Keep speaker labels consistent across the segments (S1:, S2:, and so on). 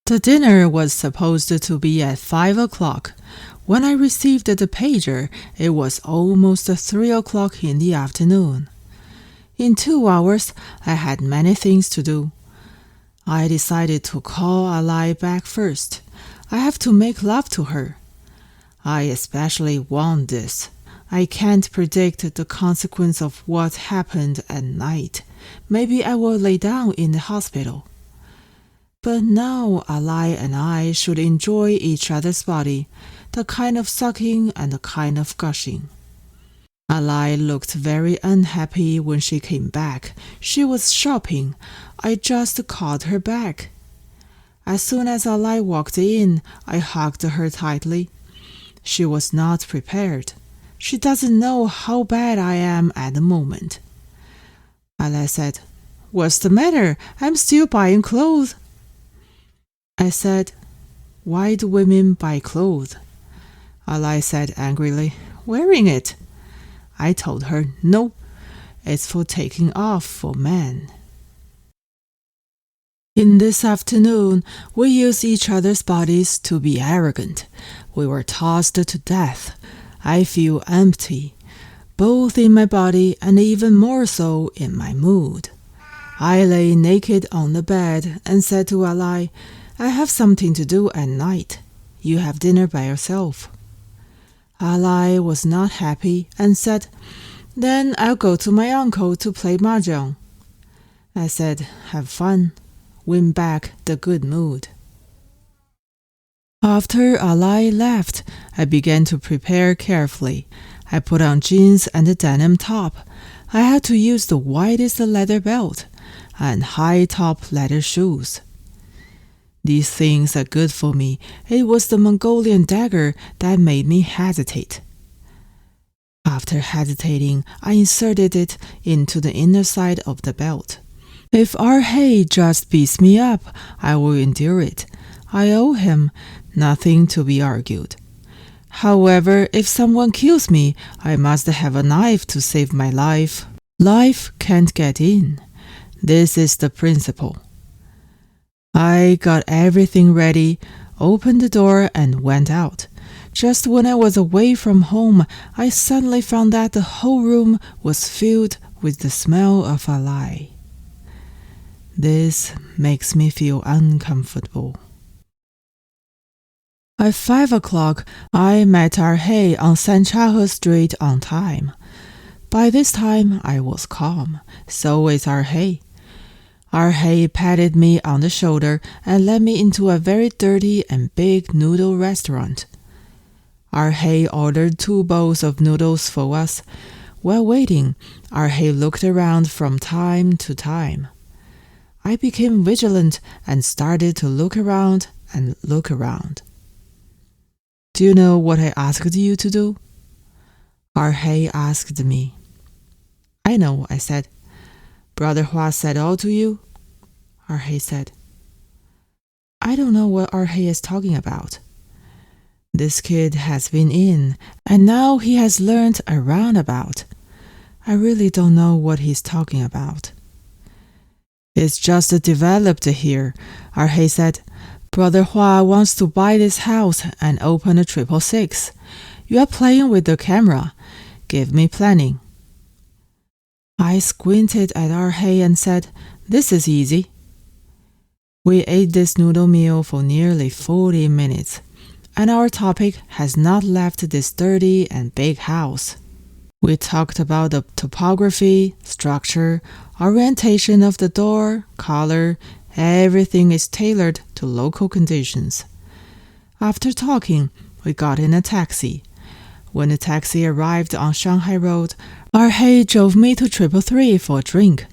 S1: The dinner was supposed to be at 5 o'clock. When I received the pager, it was almost 3 o'clock in the afternoon. In 2 hours, I had many things to do. I decided to call Alai back first. I have to make love to her. I especially want this. I can't predict the consequence of what happened at night. Maybe I will lay down in the hospital. But now Alai and I should enjoy each other's body, the kind of sucking and the kind of gushing. Alai looked very unhappy when she came back. She was shopping. I just called her back. As soon as Alai walked in, I hugged her tightly. She was not prepared. She doesn't know how bad I am at the moment. Alai said, "What's the matter? I'm still buying clothes." I said, "Why do women buy clothes?" Alai said angrily, "Wearing it." I told her, "No, it's for taking off for men." In this afternoon, we used each other's bodies to be arrogant. We were tossed to death. I feel empty, both in my body and even more so in my mood. I lay naked on the bed and said to Alai, "I have something to do at night. You have dinner by yourself." Alai was not happy and said, "Then I'll go to my uncle to play mahjong." I said, "Have fun. Win back the good mood." After Alai left, I began to prepare carefully. I put on jeans and a denim top. I had to use the widest leather belt and high-top leather shoes. These things are good for me. It was the Mongolian dagger that made me hesitate. After hesitating, I inserted it into the inner side of the belt. If Erhei just beats me up, I will endure it. I owe him, nothing to be argued. However, if someone kills me, I must have a knife to save my life. Life can't get in. This is the principle. I got everything ready, opened the door, and went out. Just when I was away from home, I suddenly found that the whole room was filled with the smell of Alai. This makes me feel uncomfortable. At 5 o'clock, I met Erhei on Sanchahe Street on time. By this time, I was calm. So is Erhei. Erhei patted me on the shoulder and led me into a very dirty and big noodle restaurant. Erhei ordered 2 bowls of noodles for us. While waiting, Erhei looked around from time to time. I became vigilant and started to look around and look around. "Do you know what I asked you to do?" Erhei asked me. "I know," I said. "Brother Hua said all to you?" Erhei said. I don't know what Erhei is talking about. This kid has been in, and now he has learned a roundabout. I really don't know what he's talking about. "It's just developed here," Erhei said. "Brother Hua wants to buy this house and open a 666. You are playing with the camera. Give me planning." I squinted at Erhei and said, "This is easy." We ate this noodle meal for nearly 40 minutes, and our topic has not left this dirty and big house. We talked about the topography, structure, orientation of the door, color. Everything is tailored to local conditions. After talking, we got in a taxi. When the taxi arrived on Shanghai Road, Erhei drove me to 333 for a drink.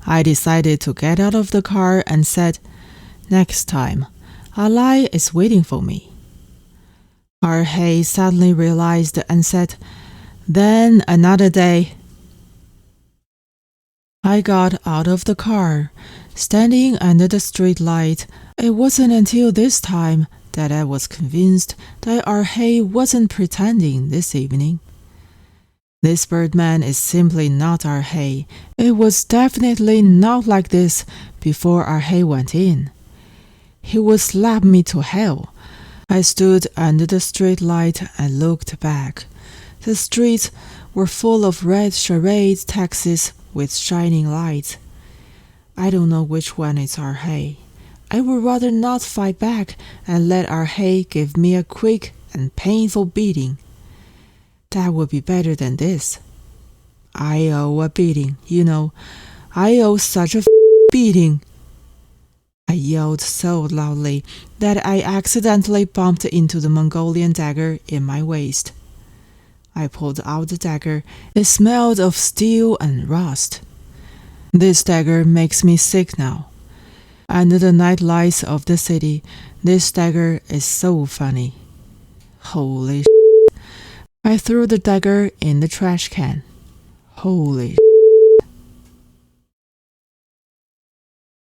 S1: I decided to get out of the car and said, "Next time, Alai is waiting for me." Erhei suddenly realized and said, "Then another day." I got out of the car. Standing under the street light, it wasn't until this time that I was convinced that Erhei wasn't pretending this evening. This birdman is simply not Erhei. It was definitely not like this before Erhei went in. He would slap me to hell. I stood under the street light and looked back. The streets were full of red charade taxis with shining lights. I don't know which one is Erhei. I would rather not fight back and let Erhei give me a quick and painful beating. That would be better than this. I owe a beating, you know. I owe such a beating. I yelled so loudly that I accidentally bumped into the Mongolian dagger in my waist. I pulled out the dagger. It smelled of steel and rust. This dagger makes me sick now. Under the night lights of the city, this dagger is so funny. Holy shit. I threw the dagger in the trash can. Holy shit.